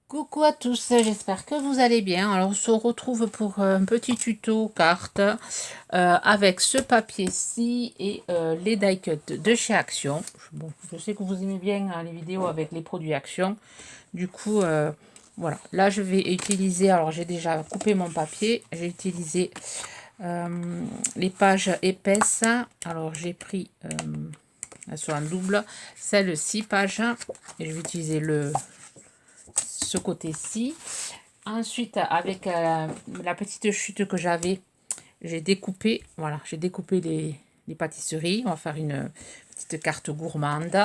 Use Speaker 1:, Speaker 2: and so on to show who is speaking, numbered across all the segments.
Speaker 1: Coucou à tous, j'espère que vous allez bien. Alors, on se retrouve pour un petit tuto carte avec ce papier-ci et les die cuts de chez Action. Bon, je sais que vous aimez bien hein, les vidéos avec les produits Action. Du coup, voilà. Là, je vais utiliser, alors j'ai déjà coupé mon papier. J'ai utilisé les pages épaisses. Alors, j'ai pris, elles sont en double, celle 6 pages. Et je vais utiliser ce côté-ci. Ensuite, avec la petite chute que j'avais, j'ai découpé, voilà, j'ai découpé les pâtisseries. On va faire une petite carte gourmande.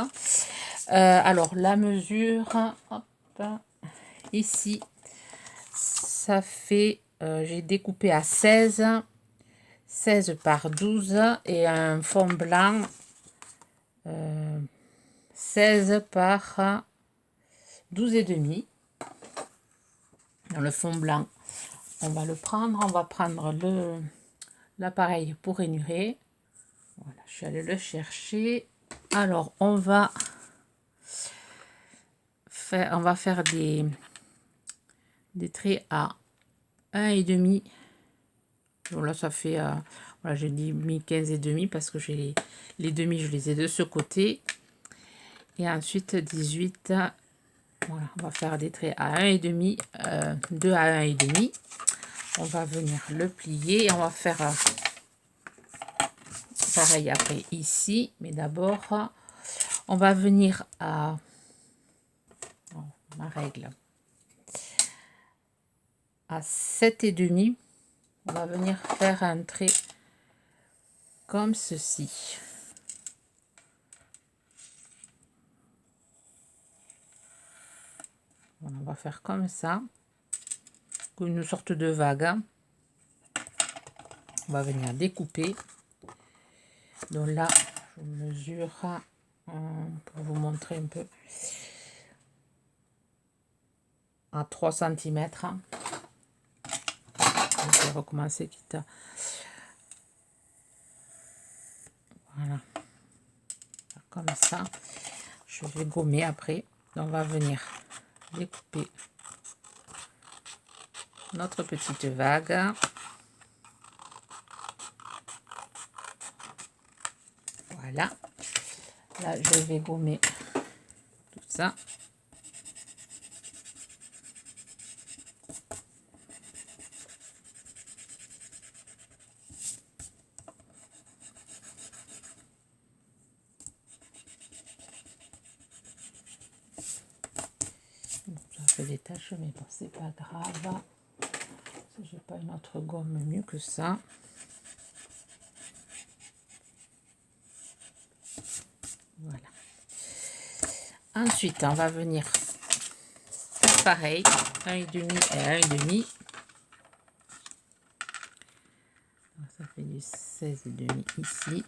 Speaker 1: Alors, la mesure, hop, ici, ça fait, j'ai découpé à 16 par 12 et un fond blanc 16 par 12 et demi. Dans le fond blanc, on va le prendre, on va prendre l'appareil pour ranurer. Voilà, je suis allée le chercher. Alors, on va faire des traits à 1,5. Bon, là, ça fait, voilà, j'ai mis 15 et demi parce que j'ai les demi, je les ai de ce côté. Et ensuite, 18. Voilà, on va faire des traits à 1,5, 2 à 1,5. On va venir le plier et on va faire pareil après ici, mais d'abord on va venir à ma règle à 7,5. On va venir faire un trait comme ceci. Voilà, on va faire comme ça, une sorte de vague. On va venir découper. Donc là, je mesure pour vous montrer un peu à 3 cm. Je vais recommencer quitte à... Voilà, comme ça. Je vais gommer après. Donc on va venir découper notre petite vague. Voilà. Là, je vais gommer tout ça. Ça fait des taches, mais bon, c'est pas grave. J'ai pas une autre gomme mieux que ça. Voilà. Ensuite, on va venir faire pareil, 1,5 et 1,5. Ça fait du 16,5 ici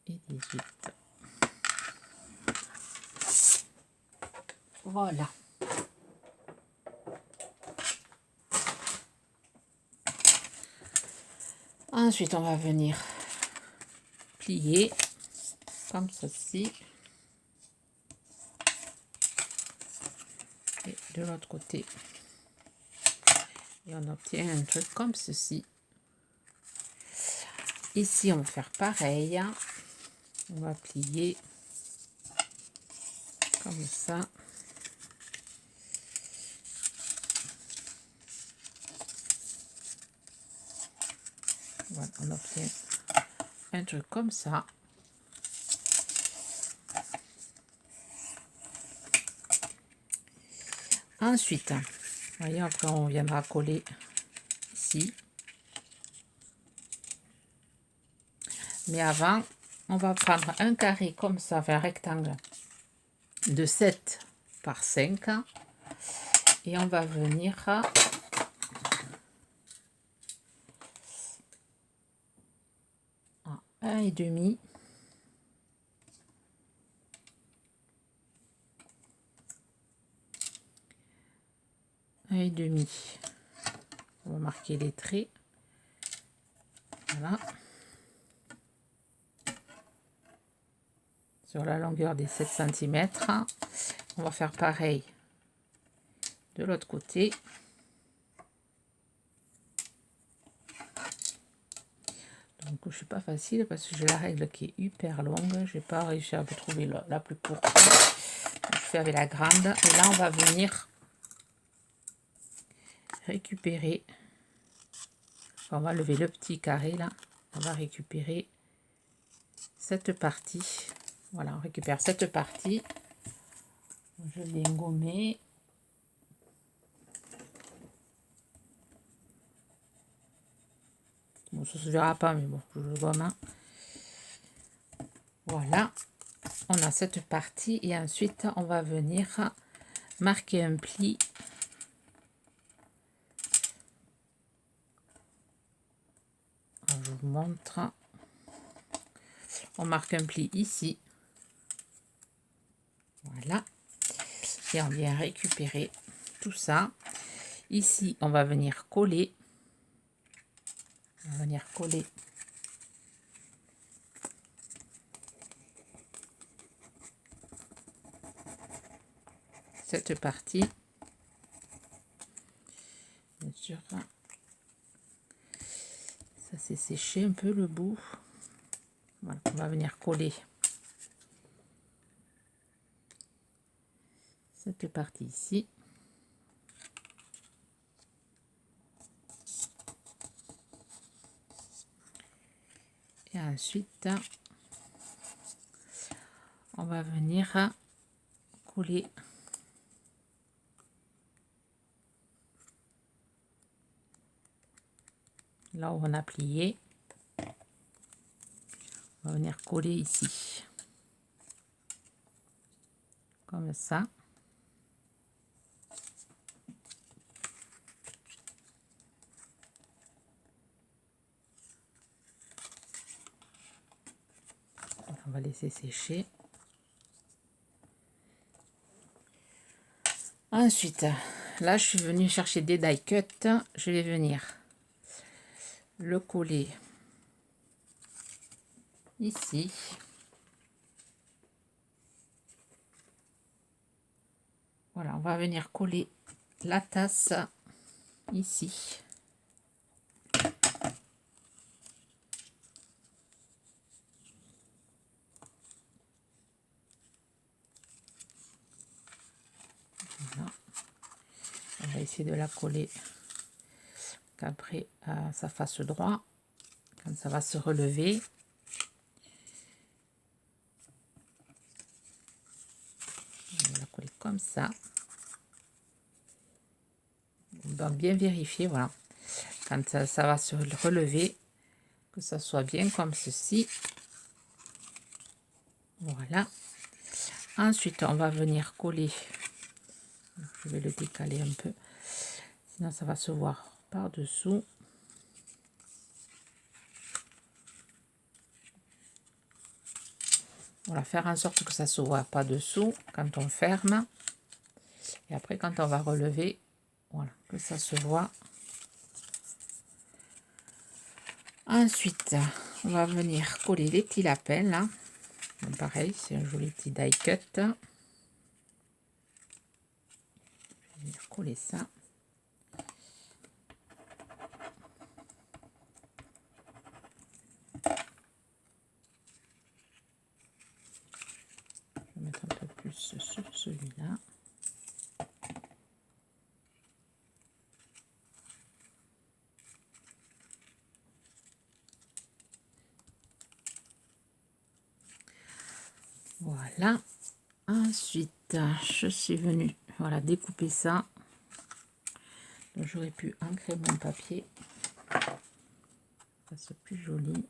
Speaker 1: et 18. Voilà. Ensuite, on va venir plier comme ceci. Et de l'autre côté. Et on obtient un truc comme ceci. Ici, on va faire pareil. On va plier comme ça. Voilà, on obtient un truc comme ça. Ensuite, vous voyez, après on viendra coller ici. Mais avant, on va prendre un carré comme ça, enfin un rectangle de 7 par 5. Et on va venir à 1,5. On va marquer les traits. Voilà. Sur la longueur des 7 cm. On va faire pareil de l'autre côté. Donc je suis pas facile parce que j'ai la règle qui est hyper longue. J'ai pas réussi à trouver la plus courte. Je fais avec la grande. Et là on va venir récupérer. On va lever le petit carré là. On va récupérer cette partie. Voilà, on récupère cette partie. Je viens gommer. Bon, ça se verra pas, mais bon, je le gomme. Voilà, on a cette partie et ensuite on va venir marquer un pli. Alors, je vous montre. On marque un pli ici. Voilà. Et on vient récupérer tout ça. Ici, on va venir coller. On va venir coller cette partie. Bien sûr, ça s'est séché un peu le bout. Voilà, on va venir coller cette partie ici. Et ensuite, on va venir coller là où on a plié. On va venir coller ici. Comme ça. On va laisser sécher. Ensuite, là, je suis venue chercher des die cut. Je vais venir le coller ici. Voilà, on va venir coller la tasse ici. Voilà. On va essayer de la coller qu'après ça fasse droit, quand ça va se relever. On va la coller comme ça. On doit bien vérifier, voilà, quand ça va se relever, que ça soit bien comme ceci. Voilà. Ensuite, on va venir coller. Je vais le décaler un peu, sinon ça va se voir par-dessous. Voilà, faire en sorte que ça se voit pas dessous quand on ferme. Et après, quand on va relever, voilà, que ça se voit. Ensuite, on va venir coller les petits lapins là. Donc, pareil, c'est un joli petit die cut. Je vais venir coller ça. Je vais mettre un peu plus sur celui-là. Voilà. Ensuite, je suis venue voilà, découper ça. J'aurais pu ancrer mon papier. Ça soit plus joli.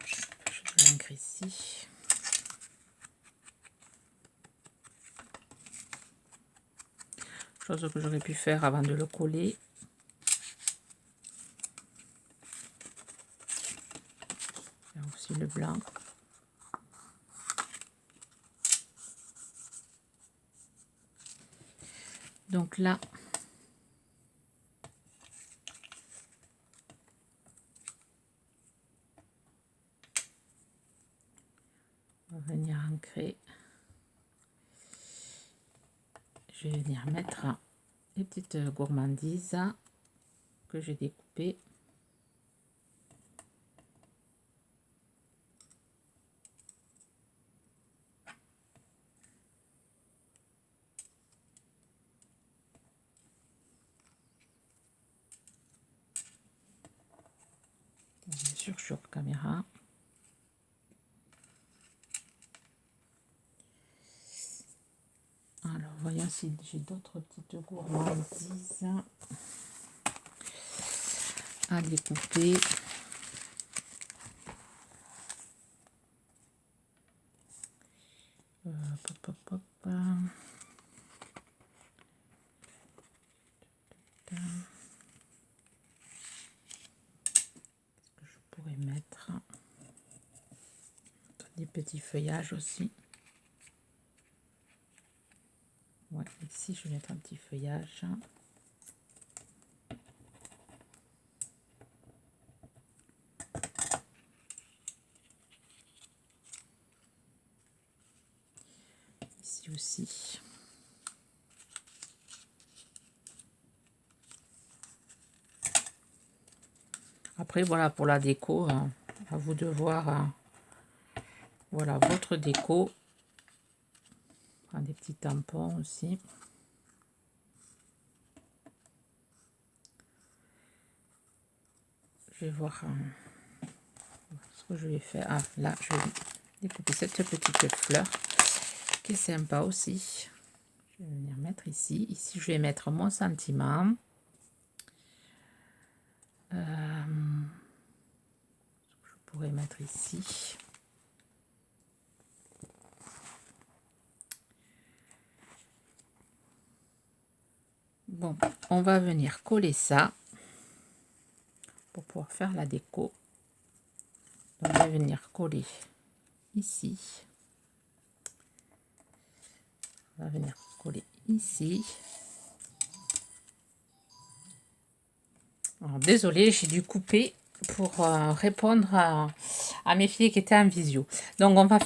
Speaker 1: Je vais ancrer ici. Chose que j'aurais pu faire avant de le coller. Faire aussi le blanc. Donc là, on va venir ancrer je vais venir mettre les petites gourmandises que j'ai découpées. Bien sûr, sur caméra. Alors, voyons si j'ai d'autres petites gourmandises à découper. Hop, hop, hop. Qu'est-ce que je pourrais mettre? Des petits feuillages aussi. Ouais, ici je vais mettre un petit feuillage. Ici aussi. Après voilà, pour la déco, à vous de voir voilà votre déco. Des petits tampons aussi. Je vais voir ce que je vais faire. Ah, là, je vais découper cette petite fleur qui est sympa aussi. Je vais venir mettre ici. Ici, je vais mettre mon sentiment. Je pourrais mettre ici. Bon, on va venir coller ça pour pouvoir faire la déco. Donc, je vais venir coller ici. On va venir coller ici. Alors, désolée, j'ai dû couper pour répondre à mes filles qui étaient en visio. Donc, on va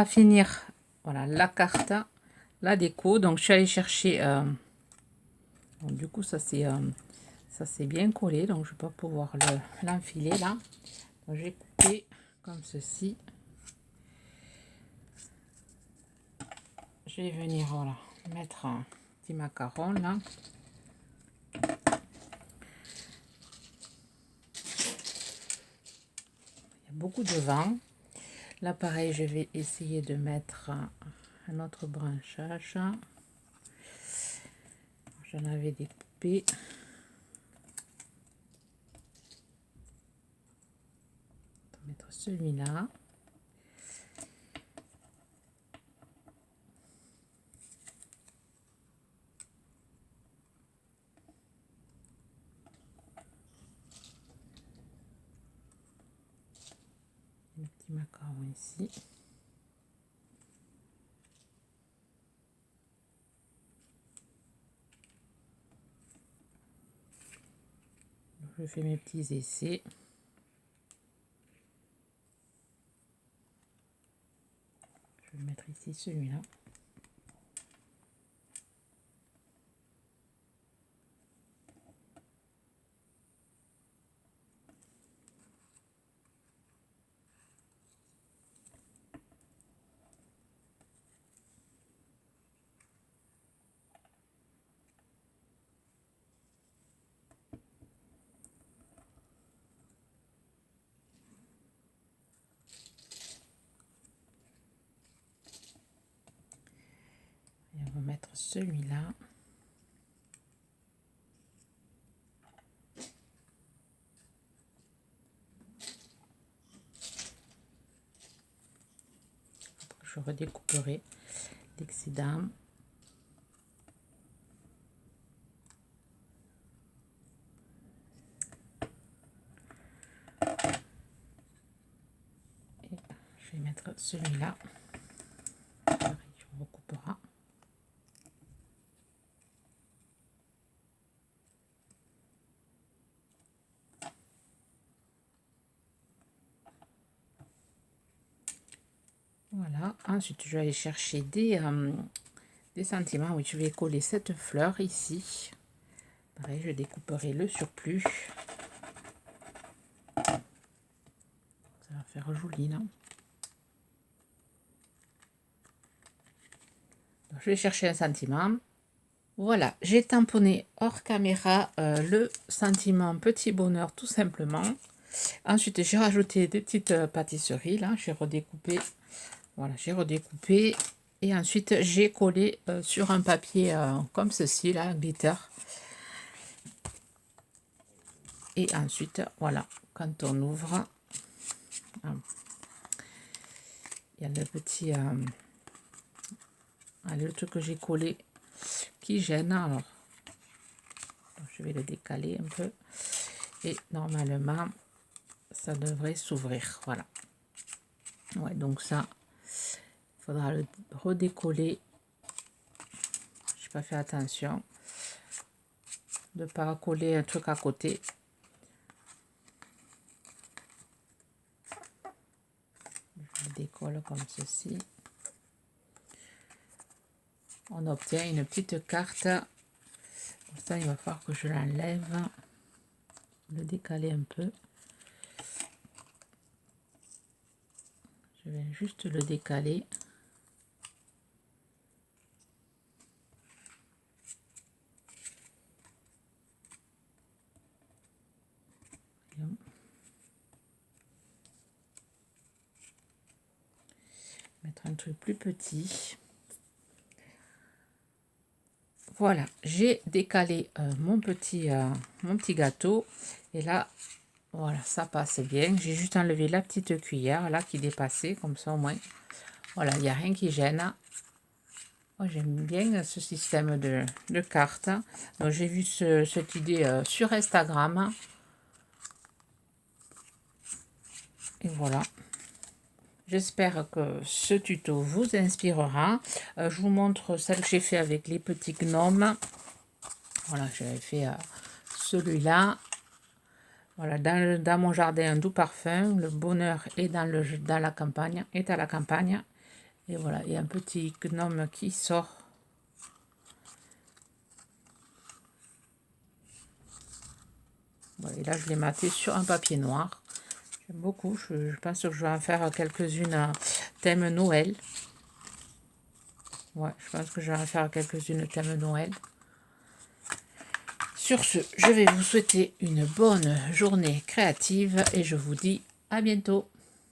Speaker 1: finir voilà, la carte, la déco. Donc, je suis allée chercher. Donc, du coup, ça c'est bien collé. Donc, je vais pas pouvoir l'enfiler là. Donc, j'ai coupé comme ceci. Je vais venir voilà, mettre un petit macaron là. Il y a beaucoup de vent. Là, pareil, je vais essayer de mettre un autre branchage. J'en avais découpé. On va mettre celui-là. Le petit macaron ici. Je fais mes petits essais. Je vais mettre ici celui-là. Et on va mettre celui-là. Je redécouperai l'excédent. Et je vais mettre celui-là. Pareil, on recoupera. Voilà. Ensuite, je vais aller chercher des des sentiments. Oui, je vais coller cette fleur ici. Pareil, je découperai le surplus. Ça va faire joli, non? Donc, je vais chercher un sentiment. Voilà, j'ai tamponné hors caméra le sentiment petit bonheur tout simplement. Ensuite, j'ai rajouté des petites pâtisseries, là, j'ai redécoupé. Voilà, j'ai redécoupé. Et ensuite, j'ai collé sur un papier comme ceci, là, glitter. Et ensuite, voilà, quand on ouvre, il y a le petit... le truc que j'ai collé qui gêne. Alors, je vais le décaler un peu. Et normalement, ça devrait s'ouvrir. Voilà. Ouais, donc ça, il faudra le redécoller. Je n'ai pas fait attention de ne pas coller un truc à côté. Je le décolle comme ceci. On obtient une petite carte. Pour ça, il va falloir que je l'enlève. Le décaler un peu. Je vais juste le décaler. Mettre un truc plus petit. Voilà, j'ai décalé mon petit gâteau. Et là, voilà, ça passe bien. J'ai juste enlevé la petite cuillère là qui dépassait, comme ça au moins. Voilà, il n'y a rien qui gêne. Moi, j'aime bien ce système de cartes. Donc, j'ai vu cette idée sur Instagram. Et voilà. J'espère que ce tuto vous inspirera. Je vous montre celle que j'ai fait avec les petits gnomes. Voilà, j'avais fait celui-là. Voilà, dans mon jardin, un doux parfum. Le bonheur est dans la campagne, est à la campagne. Et voilà, il y a un petit gnome qui sort. Voilà, et là, je l'ai maté sur un papier noir. J'aime beaucoup. Je pense que je vais en faire quelques-unes thème Noël. Ouais, je pense que je vais en faire quelques-unes thème Noël. Sur ce, je vais vous souhaiter une bonne journée créative et je vous dis à bientôt.